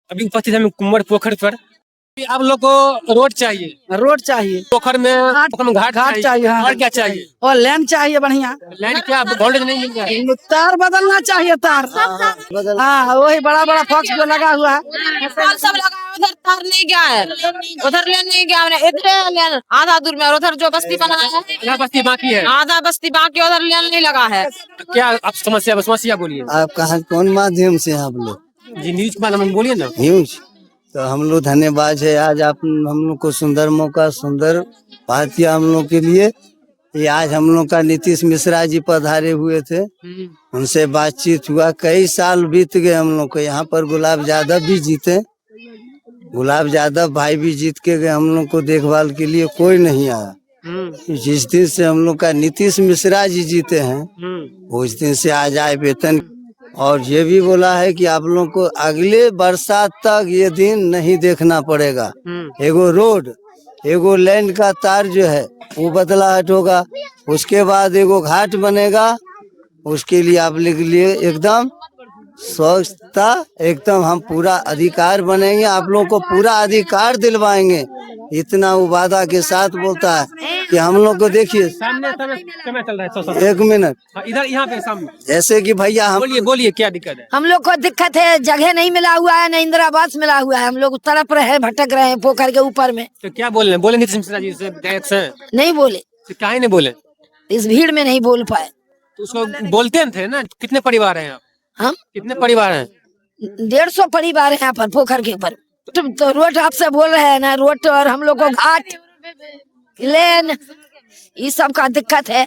अभी उपस्थित है कुंवर पोखर पर। आप लोग को रोड चाहिए, रोड चाहिए, पोखर में घाट चाहिए, हाँ। और क्या चाहिए? और लैंड चाहिए बढ़िया। लैंड क्या वोल्टेज नहीं मिल रहा है? तार बदलना चाहिए, तार। हाँ, वही बड़ा बड़ा फॉक्स जो लगा हुआ है सब लगा है, उधर तार नहीं गया है, उधर लेन नहीं गया है, इधर लेन आधा दूर में, और उधर जो बस्ती बना है यहाँ बस्ती बाकी है, आधा बस्ती बाकी, उधर लेन नहीं लगा है। क्या आप समस्या बोलिए। आप कहाँ कौन माध्यम से हैं आप लोग? जी न्यूज के बारे में बोलिए ना। न्यूज तो हम लोग धन्यवाद है, आज आप हम लोग को सुंदर मौका, सुंदर बात किया हम लोग के लिए। ये आज हम लोग का नीतीश मिश्रा जी पधारे हुए थे, उनसे बातचीत हुआ। कई साल बीत गए हम लोग को, यहाँ पर गुलाब यादव भी जीते, गुलाब यादव भाई भी जीत के गए। हम लोग को देखभाल के लिए कोई नहीं आया। जिस दिन से हम लोग का नीतीश मिश्रा जी जीते हैं, उस दिन से आज आए वेतन। और ये भी बोला है कि आप लोगों को अगले बरसात तक ये दिन नहीं देखना पड़ेगा। एगो रोड, एगो लैंड का तार जो है वो बदलाहट होगा, उसके बाद एगो घाट बनेगा। उसके लिए आप लिख लिए एकदम स्वच्छता, एकदम हम पूरा अधिकार बनेंगे, आप लोगों को पूरा अधिकार दिलवाएंगे। इतना वो वादा के साथ बोलता है कि हम लोग को देखिए सामने समय चल रहा है। एक मिनट, इधर यहाँ पे सामने जैसे कि भैया हम बोलिए क्या दिक्कत है? हम लोग को दिक्कत है, जगह नहीं मिला हुआ है, न इंदिरा आवास मिला हुआ है। हम लोग तड़प रहे हैं, भटक रहे हैं पोखर के ऊपर में। तो क्या बोल रहे हैं? बोले नीतीश मिश्रा जी से विधायक से? नहीं बोले, तो काहे नहीं बोले? इस भीड़ में नहीं बोल पाए। तो उसको बोलते थे ना। कितने परिवार हैं आप? हम कितने परिवार हैं? 150 परिवार है यहाँ पर पोखर के ऊपर। तो रोड आपसे बोल रहे हैं ना, रोड और हम लोग को घाट, लेन, ये सब का दिक्कत है।